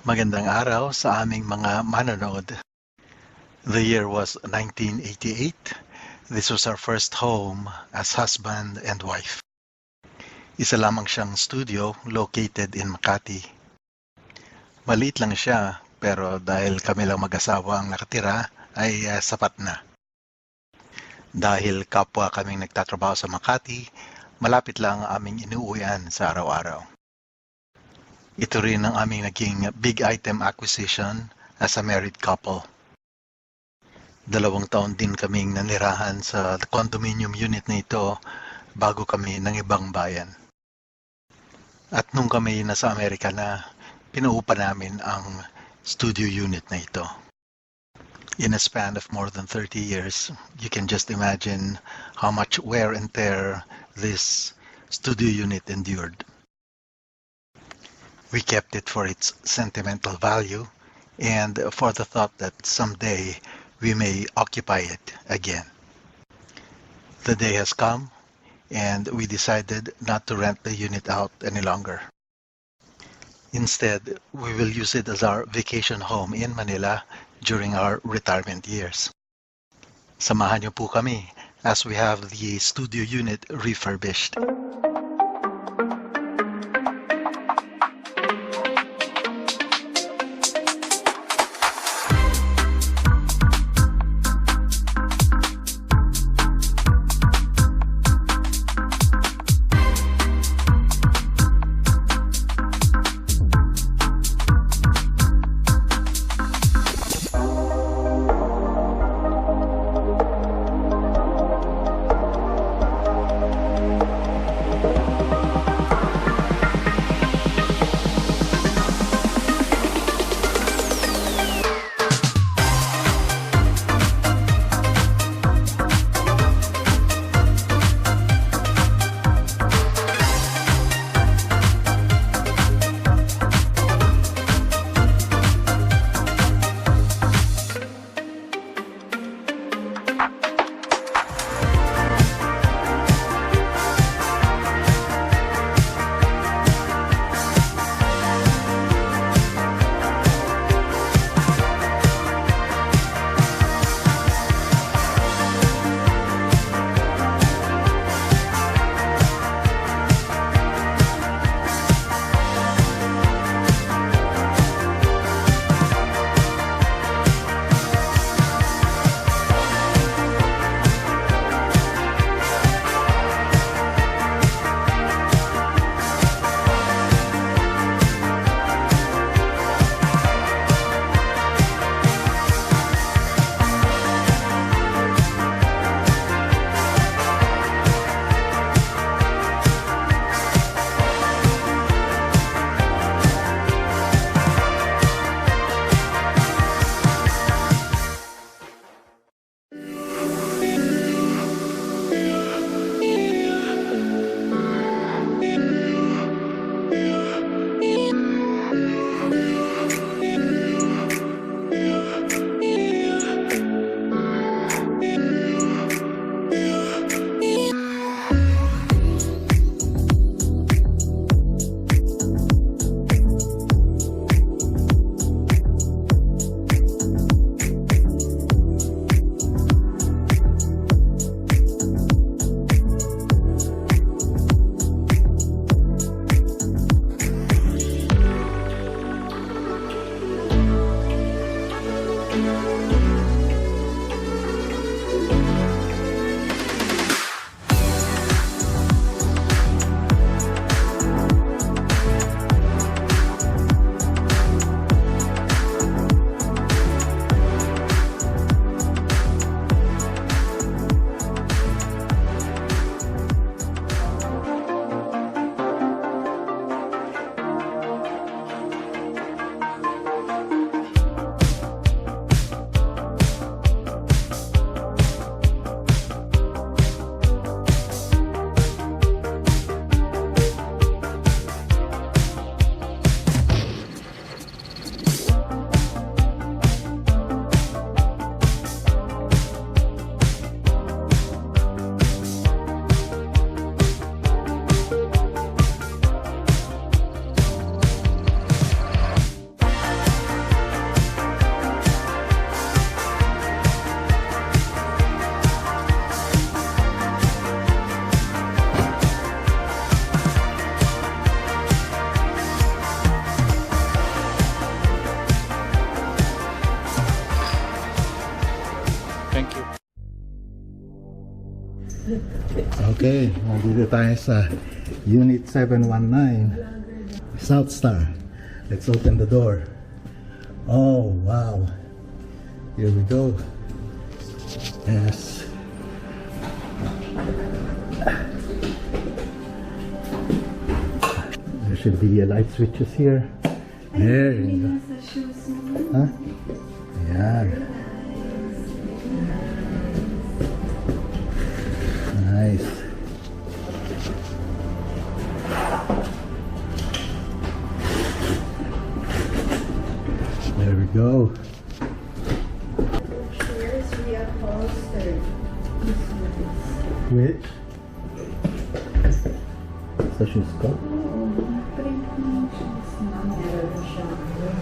Magandang araw sa aming mga manonood. The year was 1988. This was our first home as husband and wife. Isa lamang siyang studio located in Makati. Maliit lang siya pero dahil kami lang mag-asawa ang nakatira ay sapat na. Dahil kapwa kaming nagtatrabaho sa Makati, malapit lang ang aming inuuwian sa araw-araw. Ito rin ang aming naging big item acquisition as a married couple. 2 taon din kaming nanirahan sa condominium unit na ito bago kami ng ibang bayan. At nung kami nasa Amerika na, pinuupa namin ang studio unit na ito. In a span of more than 30 years, you can just imagine how much wear and tear this studio unit endured. We kept it for its sentimental value and for the thought that someday we may occupy it again. The day has come and we decided not to rent the unit out any longer. Instead, we will use it as our vacation home in Manila during our retirement years. Samahan niyo po kami as we have the studio unit refurbished. Okay, nandito tayo sa Unit 719 South Star. Let's open the door. Oh, wow. Here we go. Yes. There should be light switches here. There you go. Huh? Ayan. Nice. There we go. Here's reupholstered. Which? Sa shoes ko? Print ng shoes na meron siya.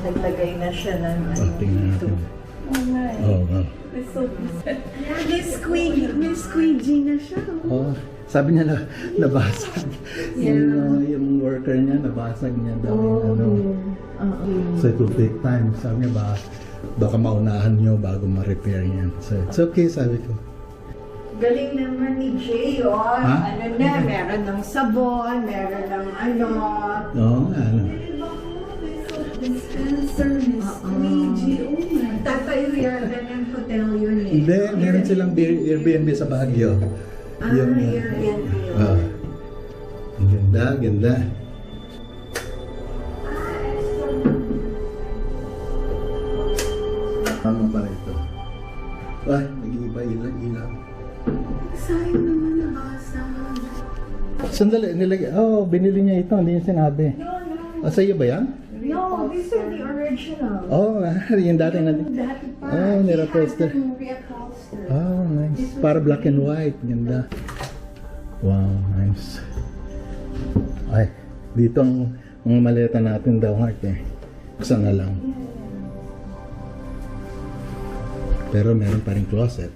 Naglagay na siya ng Tingnan natin. Oh my. Oh, wow. It's so bizarre. May squeegee na siya. Oh, sabi niya na nabasag. Yung worker niya, nabasag niya daw yung ano. So it will take time. Sabi niya baka maunahan niyo bago ma-repair yan. So it's okay, sabi ko. Galing naman ni Jay, oh. Ha? Ano na, meron ng sabon, meron ng ano. Oo, ano. Dispenser, squeegee, oh my. Tatay yata ng hotel yun eh. Hindi, meron silang Airbnb sa Baguio. Airbnb. Ang ganda, ganda. Tama pala ito. Ay, nag-iiba ilaw. Sayang naman nabasag. Sandali, nilagay. Oh, binili niya ito. Hindi niya sinabi. No. Sa iyo ba yan? No, these are the original. Oh, yung dati na. Dati pa. Oh, nire-upholster. He has them reupholstered. Oh, nice. Para black and white. Ganda. Wow, nice. Ay, dito ang mga maleta natin daw, Heart eh. Isa na lang. Pero meron pa rin closet.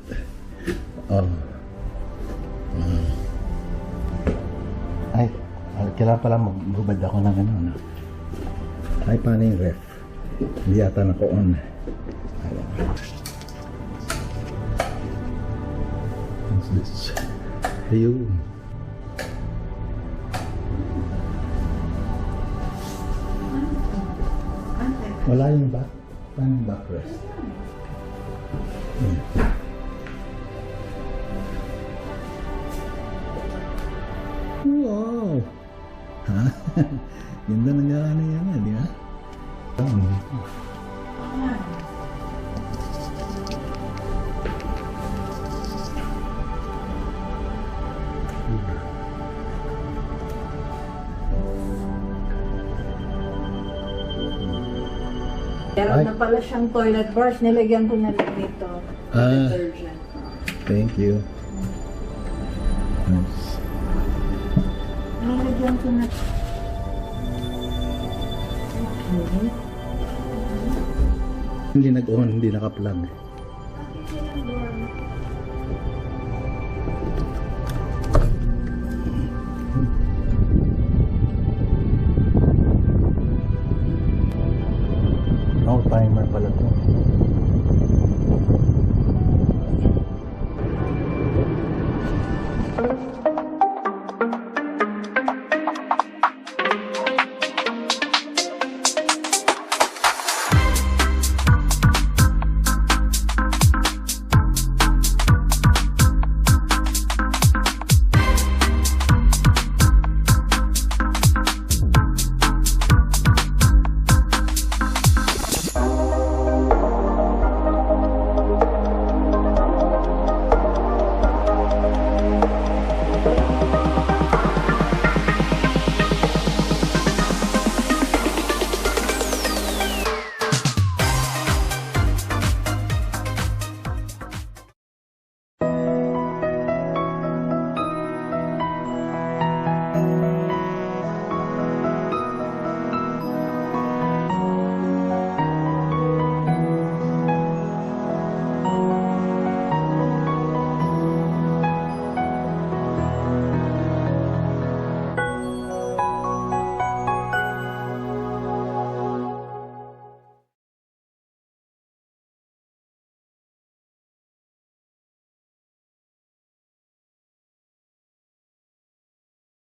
Oh. Ay, kailangan pala magbubad ako ng ano, no? Ay, paano yung ref? Hindi yata nako-on. What's this? Ayun. Wala yung back. Paano yung backrest? Wow! Ha? Ganda ng gana yan, di ba? Meron na pala siyang toilet brush. Nilagyan ko na lang nito. Detergent. Thank you. Nice. Nilagyan ko na. Okay. Hindi nag-on, hindi naka-plug. Oh, timer pala to.